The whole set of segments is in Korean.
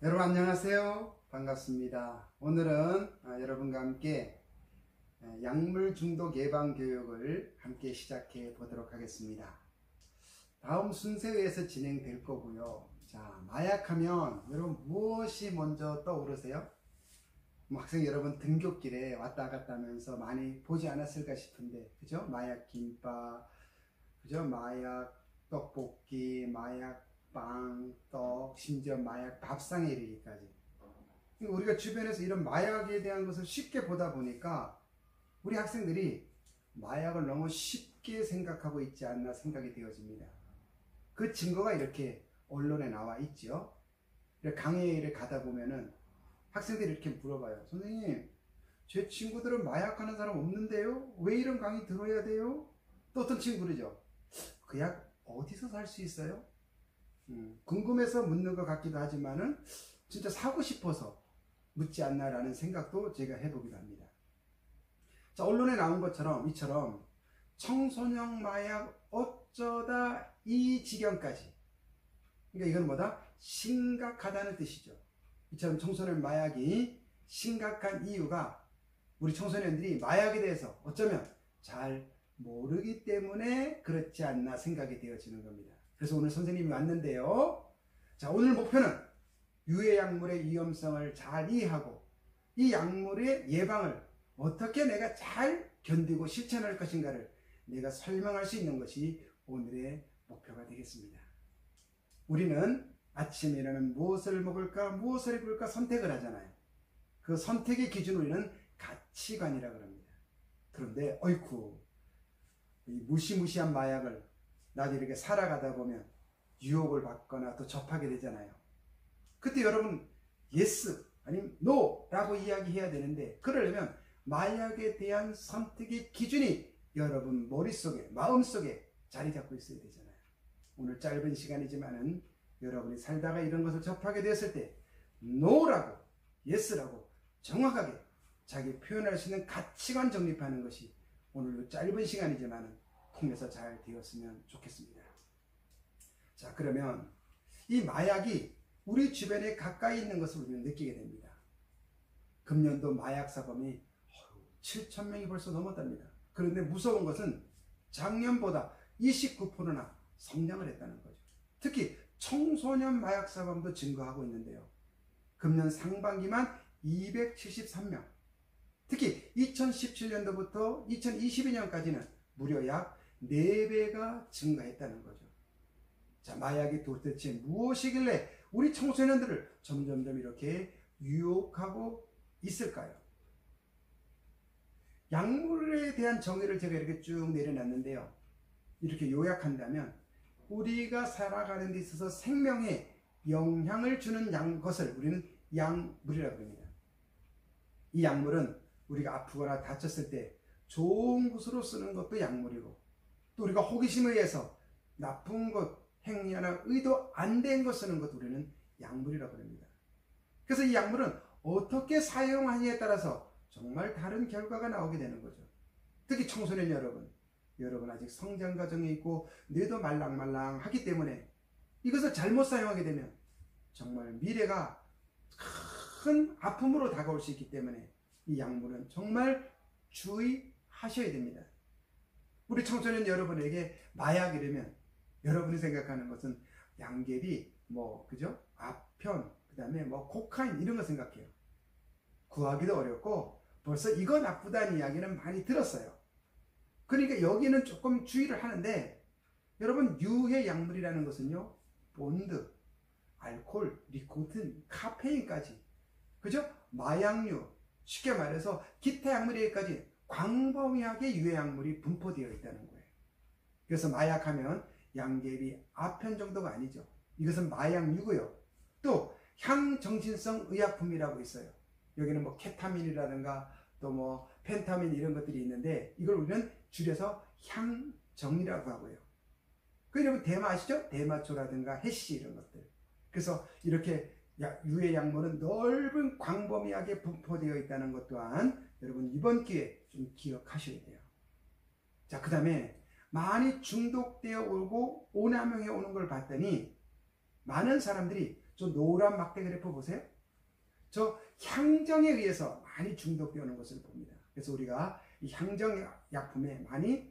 여러분 안녕하세요. 반갑습니다. 오늘은 여러분과 함께 약물 중독 예방 교육을 함께 시작해 보도록 하겠습니다. 다음 순서에 의해서 진행될 거고요. 자, 마약하면 여러분 무엇이 먼저 떠오르세요? 학생 여러분 등굣길에 왔다 갔다 하면서 많이 보지 않았을까 싶은데, 그죠? 마약 김밥, 그죠? 마약 떡볶이, 마약 빵, 떡, 심지어 마약 밥상에 이르기까지. 우리가 주변에서 이런 마약에 대한 것을 쉽게 보다 보니까 우리 학생들이 마약을 너무 쉽게 생각하고 있지 않나 생각이 되어집니다. 그 증거가 이렇게 언론에 나와 있죠. 강의를 가다 보면은 학생들이 이렇게 물어봐요. 선생님, 제 친구들은 마약하는 사람 없는데요? 왜 이런 강의 들어야 돼요? 또 어떤 친구 그러죠. 그 약 어디서 살 수 있어요? 궁금해서 묻는 것 같기도 하지만은 진짜 사고 싶어서 묻지 않나라는 생각도 제가 해보기도 합니다. 자, 언론에 나온 것처럼 이처럼 청소년 마약 어쩌다 이 지경까지, 그러니까 이건 뭐다? 심각하다는 뜻이죠. 이처럼 청소년 마약이 심각한 이유가 우리 청소년들이 마약에 대해서 어쩌면 잘 모르기 때문에 그렇지 않나 생각이 되어지는 겁니다. 그래서 오늘 선생님이 왔는데요. 자, 오늘 목표는 유해 약물의 위험성을 잘 이해하고 이 약물의 예방을 어떻게 내가 잘 견디고 실천할 것인가를 내가 설명할 수 있는 것이 오늘의 목표가 되겠습니다. 우리는 아침에 일어나면 무엇을 먹을까, 무엇을 입을까 선택을 하잖아요. 그 선택의 기준으로 우리는 가치관이라고 합니다. 그런데 어이쿠, 이 무시무시한 마약을 나도 이렇게 살아가다 보면 유혹을 받거나 또 접하게 되잖아요. 그때 여러분 yes 아니면 no 라고 이야기해야 되는데, 그러려면 마약에 대한 선택의 기준이 여러분 머릿속에, 마음속에 자리 잡고 있어야 되잖아요. 오늘 짧은 시간이지만은 여러분이 살다가 이런 것을 접하게 되었을 때 no라고 yes라고 정확하게 자기 표현할 수 있는 가치관 정립하는 것이 오늘 짧은 시간이지만은 통해서 잘 되었으면 좋겠습니다. 자, 그러면 이 마약이 우리 주변에 가까이 있는 것을 우리는 느끼게 됩니다. 금년도 마약 사범이 7,000명이 벌써 넘었답니다. 그런데 무서운 것은 작년보다 29%나 성장을 했다는 거죠. 특히 청소년 마약 사범도 증가하고 있는데요. 금년 상반기만 273명. 특히 2017년도부터 2022년까지는 무려 약 4배가 증가했다는 거죠. 자, 마약이 도대체 무엇이길래 우리 청소년들을 점점점 이렇게 유혹하고 있을까요? 약물에 대한 정의를 제가 이렇게 쭉 내려놨는데요. 이렇게 요약한다면 우리가 살아가는 데 있어서 생명에 영향을 주는 것을 우리는 약물이라고 합니다. 이 약물은 우리가 아프거나 다쳤을 때 좋은 곳으로 쓰는 것도 약물이고, 또 우리가 호기심에 의해서 나쁜 것, 행위나 의도 안 된 것 쓰는 것도 우리는 약물이라고 합니다. 그래서 이 약물은 어떻게 사용하느냐에 따라서 정말 다른 결과가 나오게 되는 거죠. 특히 청소년 여러분 아직 성장 과정에 있고 뇌도 말랑말랑하기 때문에 이것을 잘못 사용하게 되면 정말 미래가 큰 아픔으로 다가올 수 있기 때문에 이 약물은 정말 주의하셔야 됩니다. 우리 청소년 여러분에게 마약이라면 여러분이 생각하는 것은 양계비, 그죠? 아편, 그 다음에 코카인 이런 거 생각해요. 구하기도 어렵고 벌써 이거 나쁘다는 이야기는 많이 들었어요. 그러니까 여기는 조금 주의를 하는데, 여러분 유해 약물이라는 것은요, 본드, 알코올, 니코틴, 카페인까지, 그죠? 마약류, 쉽게 말해서 기타 약물에까지 광범위하게 유해 약물이 분포되어 있다는 거예요. 그래서 마약하면 양계비, 아편 정도가 아니죠. 이것은 마약류고요. 또 향정신성 의약품이라고 있어요. 여기는 케타민이라든가 또 펜타민 이런 것들이 있는데, 이걸 우리는 줄여서 향정이라고 하고요. 여러분 대마 아시죠? 대마초라든가 해시 이런 것들. 그래서 이렇게 유해 약물은 넓은 광범위하게 분포되어 있다는 것 또한 여러분 이번 기회에 좀 기억하셔야 돼요. 자, 그 다음에 많이 중독되어 오고 오남용해 오는 걸 봤더니 많은 사람들이 저 노란 막대 그래프 보세요. 저 향정에 의해서 많이 중독되는 것을 봅니다. 그래서 우리가 이 향정약품에 많이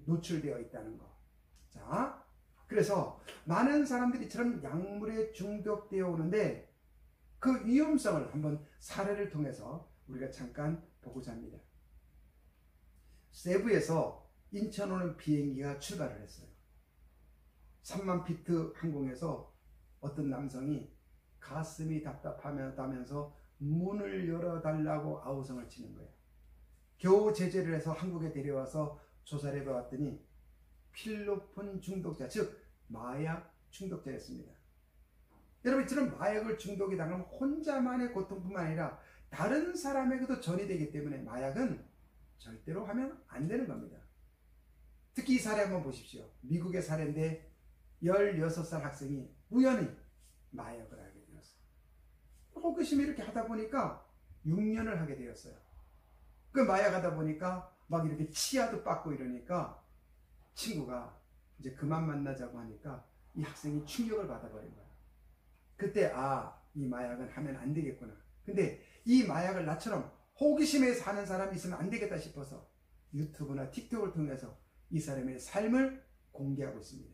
노출되어 있다는 거. 자, 그래서 많은 사람들이 이처럼 약물에 중독되어 오는데 그 위험성을 한번 사례를 통해서 우리가 잠깐 보고자 합니다. 세부에서 인천 오는 비행기가 출발을 했어요. 3만 피트 항공에서 어떤 남성이 가슴이 답답하다면서 문을 열어달라고 아우성을 치는 거예요. 겨우 제재를 해서 한국에 데려와서 조사를 해봤더니 필로폰 중독자, 즉 마약 중독자였습니다. 여러분, 이처럼 마약을 중독이 당하면 혼자만의 고통뿐만 아니라 다른 사람에게도 전이 되기 때문에 마약은 절대로 하면 안 되는 겁니다. 특히 이 사례 한번 보십시오. 미국의 사례인데 16살 학생이 우연히 마약을 하게 되었어요. 호기심이 이렇게 하다 보니까 6년을 하게 되었어요. 그 마약 하다 보니까 막 이렇게 치아도 빠고 이러니까 친구가 이제 그만 만나자고 하니까 이 학생이 충격을 받아버린 거예요. 그때 이 마약은 하면 안 되겠구나. 근데 이 마약을 나처럼 호기심에 사는 사람이 있으면 안 되겠다 싶어서 유튜브나 틱톡을 통해서 이 사람의 삶을 공개하고 있습니다.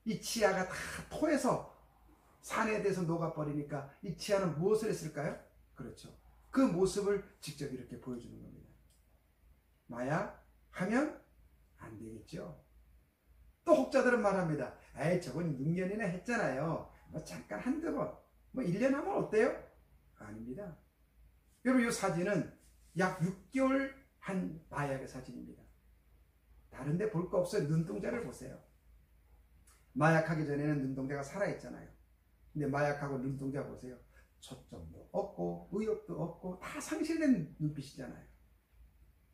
이 치아가 다 토해서 산에 대해서 녹아버리니까 이 치아는 무엇을 했을까요? 그렇죠. 그 모습을 직접 이렇게 보여주는 겁니다. 마약 하면 안 되겠죠. 또 혹자들은 말합니다. 에이, 저건 6년이나 했잖아요. 잠깐 한두 번, 1년 하면 어때요? 아닙니다. 여러분, 이 사진은 약 6개월 한 마약의 사진입니다. 다른데 볼 거 없어요. 눈동자를 보세요. 마약하기 전에는 눈동자가 살아있잖아요. 근데 마약하고 눈동자 보세요. 초점도 없고 의욕도 없고 다 상실된 눈빛이잖아요.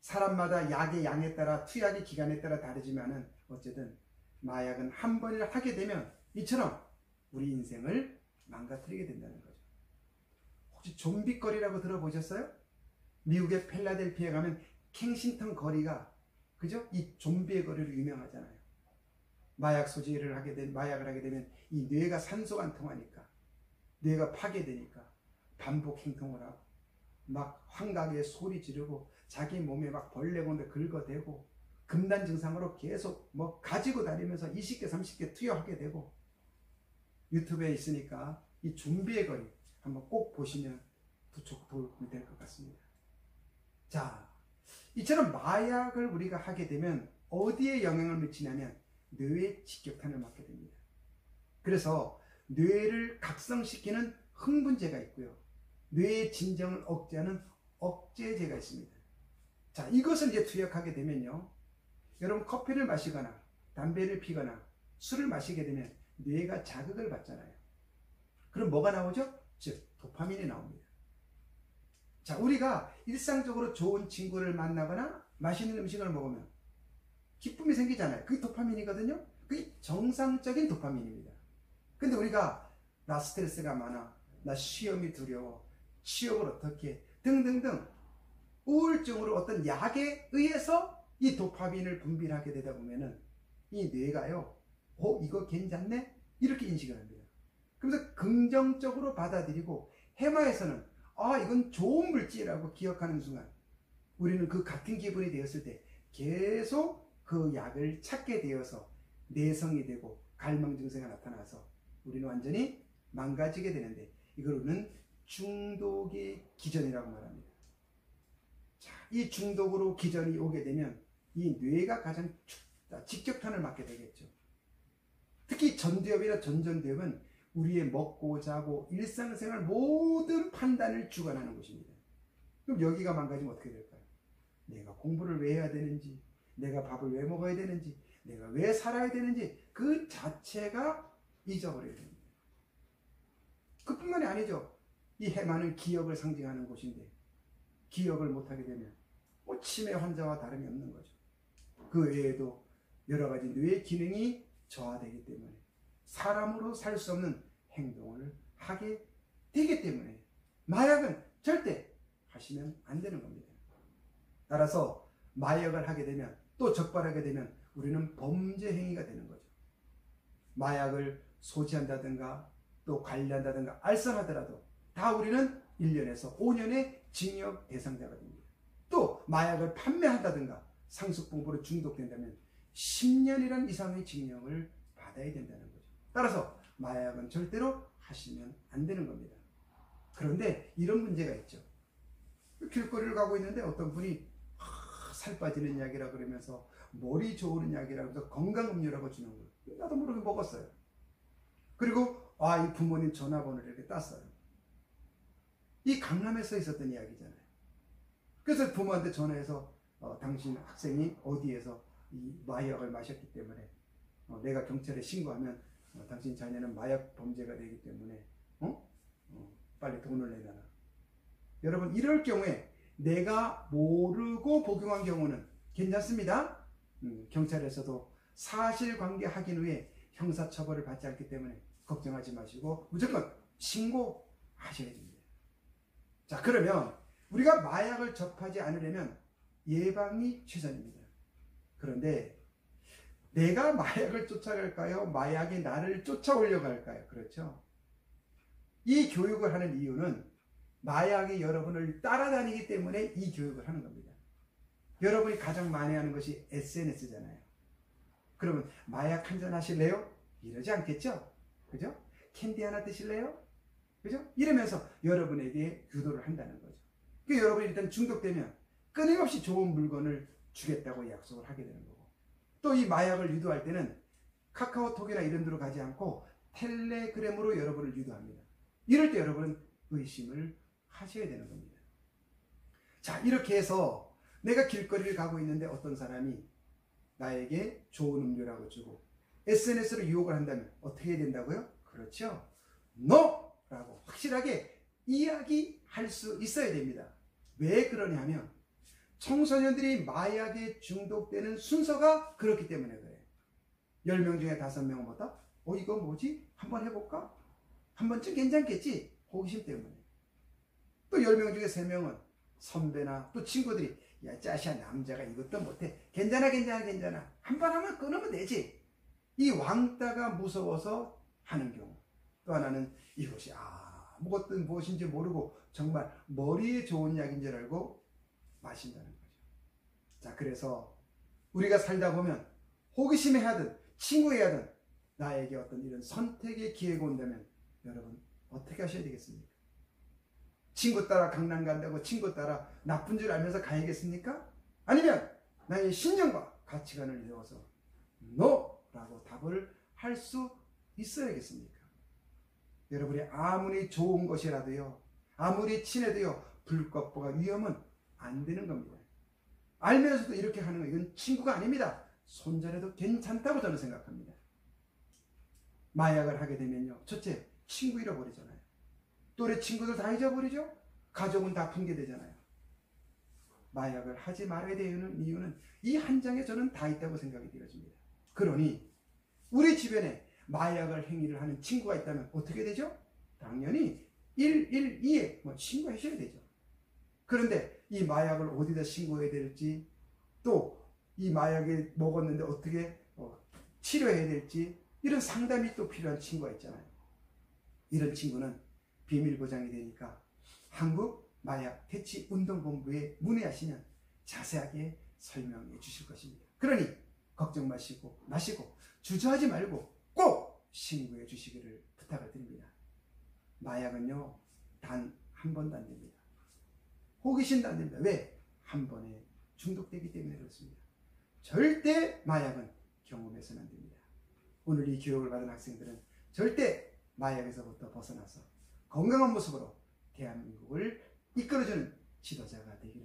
사람마다 약의 양에 따라 투약의 기간에 따라 다르지만은 어쨌든 마약은 한 번을 하게 되면 이처럼 우리 인생을 망가뜨리게 된다는 거죠. 혹시 좀비거리라고 들어보셨어요? 미국의 필라델피아에 가면 켄싱턴 거리가 그죠? 이 좀비의 거리로 유명하잖아요. 마약을 하게 되면 이 뇌가 산소가 안 통하니까 뇌가 파괴되니까 반복 행동을 하고 막 환각에 소리 지르고 자기 몸에 막 벌레곤데 긁어대고 금단 증상으로 계속 가지고 다니면서 20개 30개 투여하게 되고 유튜브에 있으니까 이 좀비의 거리 한번 꼭 보시면 도움이 될 것 같습니다. 자, 이처럼 마약을 우리가 하게 되면 어디에 영향을 미치냐면 뇌에 직격탄을 맞게 됩니다. 그래서 뇌를 각성시키는 흥분제가 있고요. 뇌의 진정을 억제하는 억제제가 있습니다. 자, 이것을 이제 투약하게 되면요. 여러분, 커피를 마시거나 담배를 피거나 술을 마시게 되면 뇌가 자극을 받잖아요. 그럼 뭐가 나오죠? 즉, 도파민이 나옵니다. 자, 우리가 일상적으로 좋은 친구를 만나거나 맛있는 음식을 먹으면 기쁨이 생기잖아요. 그게 도파민이거든요. 그게 정상적인 도파민입니다. 근데 우리가 나 스트레스가 많아, 나 시험이 두려워, 취업을 어떻게 등등등 우울증으로 어떤 약에 의해서 이 도파민을 분비하게 되다 보면은 이 뇌가요, 이거 괜찮네? 이렇게 인식을 합니다. 그래서 긍정적으로 받아들이고 해마에서는 이건 좋은 물질이라고 기억하는 순간 우리는 그 같은 기분이 되었을 때 계속 그 약을 찾게 되어서 내성이 되고 갈망 증세가 나타나서 우리는 완전히 망가지게 되는데 이걸 우리는 중독의 기전이라고 말합니다. 자, 이 중독으로 기전이 오게 되면 이 뇌가 가장 직격탄을 맞게 되겠죠. 특히 전두엽이나 전전두엽은 우리의 먹고 자고 일상생활 모든 판단을 주관하는 곳입니다. 그럼 여기가 망가지면 어떻게 될까요? 내가 공부를 왜 해야 되는지, 내가 밥을 왜 먹어야 되는지, 내가 왜 살아야 되는지 그 자체가 잊어버려야 됩니다. 그뿐만이 아니죠. 이 해마는 기억을 상징하는 곳인데 기억을 못하게 되면 치매 환자와 다름이 없는 거죠. 그 외에도 여러 가지 뇌의 기능이 저하되기 때문에 사람으로 살 수 없는 행동을 하게 되기 때문에 마약은 절대 하시면 안 되는 겁니다. 따라서 마약을 하게 되면 또 적발하게 되면 우리는 범죄 행위가 되는 거죠. 마약을 소지한다든가 또 관리한다든가 알선하더라도 다 우리는 1년에서 5년의 징역 대상자가 됩니다. 또 마약을 판매한다든가 상습범으로 중독된다면 10년이란 이상의 징역을 받아야 된다는 거죠. 따라서 마약은 절대로 하시면 안 되는 겁니다. 그런데 이런 문제가 있죠. 길거리를 가고 있는데 어떤 분이 살 빠지는 약이라 그러면서 머리 좋은 약이라고 해서 건강음료라고 주는 거예요. 나도 모르게 먹었어요. 그리고 이 부모님 전화번호를 이렇게 땄어요. 이 강남에서 있었던 이야기잖아요. 그래서 부모한테 전화해서 당신 학생이 어디에서 이 마약을 마셨기 때문에 내가 경찰에 신고하면 당신 자녀는 마약 범죄가 되기 때문에 빨리 돈을 내놔라. 여러분, 이럴 경우에 내가 모르고 복용한 경우는 괜찮습니다. 경찰에서도 사실관계 확인 후에 형사처벌을 받지 않기 때문에 걱정하지 마시고 무조건 신고하셔야 됩니다. 자, 그러면 우리가 마약을 접하지 않으려면 예방이 최선입니다. 그런데 내가 마약을 쫓아갈까요? 마약이 나를 쫓아오려고 할까요? 그렇죠? 이 교육을 하는 이유는 마약이 여러분을 따라다니기 때문에 이 교육을 하는 겁니다. 여러분이 가장 많이 하는 것이 SNS잖아요. 그러면 마약 한잔 하실래요? 이러지 않겠죠? 그죠? 캔디 하나 드실래요? 그죠? 이러면서 여러분에게 유도를 한다는 거죠. 그 여러분이 일단 중독되면 끊임없이 좋은 물건을 주겠다고 약속을 하게 되는 거고, 또 이 마약을 유도할 때는 카카오톡이나 이런 데로 가지 않고 텔레그램으로 여러분을 유도합니다. 이럴 때 여러분은 의심을 하셔야 되는 겁니다. 자, 이렇게 해서 내가 길거리를 가고 있는데 어떤 사람이 나에게 좋은 음료라고 주고 SNS로 유혹을 한다면 어떻게 해야 된다고요? 그렇죠. NO! 라고 확실하게 이야기할 수 있어야 됩니다. 왜 그러냐면 청소년들이 마약에 중독되는 순서가 그렇기 때문에 그래요. 10명 중에 5명은 뭐다? 이거 뭐지? 한번 해볼까? 한 번쯤 괜찮겠지? 호기심 때문에. 또 10명 중에 3명은 선배나 또 친구들이 야 짜샤 남자가 이것도 못해. 괜찮아. 한 번 하면 끊으면 되지. 이 왕따가 무서워서 하는 경우. 또 하나는 이것이 아무것도 무엇인지 모르고 정말 머리에 좋은 약인 줄 알고 마신다는 거죠. 자, 그래서 우리가 살다 보면 호기심에 하든 친구에 하든 나에게 어떤 이런 선택의 기회가 온다면 여러분 어떻게 하셔야 되겠습니까? 친구 따라 강남 간다고 친구 따라 나쁜 줄 알면서 가야겠습니까? 아니면 나의 신념과 가치관을 세워서 NO라고 답을 할 수 있어야겠습니까? 여러분이 아무리 좋은 것이라도요, 아무리 친해도요, 불법과 위험은 안 되는 겁니다. 알면서도 이렇게 하는 건 이건 친구가 아닙니다. 손절해도 괜찮다고 저는 생각합니다. 마약을 하게 되면요, 첫째, 친구 잃어버리잖아요. 또래 친구들 다 잊어버리죠? 가족은 다 붕괴되잖아요. 마약을 하지 말아야 되는 이유는 이 한 장에 저는 다 있다고 생각이 되어집니다. 그러니 우리 주변에 마약을 행위를 하는 친구가 있다면 어떻게 되죠? 당연히 112에 신고하셔야 되죠. 그런데 이 마약을 어디다 신고해야 될지, 또 이 마약을 먹었는데 어떻게 치료해야 될지, 이런 상담이 또 필요한 친구가 있잖아요. 이런 친구는 비밀 보장이 되니까 한국 마약 퇴치 운동본부에 문의하시면 자세하게 설명해 주실 것입니다. 그러니 걱정 마시고 주저하지 말고 꼭 신고해 주시기를 부탁을 드립니다. 마약은요, 단 한 번도 안 됩니다. 호기심도 안 됩니다. 왜? 한 번에 중독되기 때문에 그렇습니다. 절대 마약은 경험해서는 안 됩니다. 오늘 이 교육을 받은 학생들은 절대 마약에서부터 벗어나서 건강한 모습으로 대한민국을 이끌어주는 지도자가 되길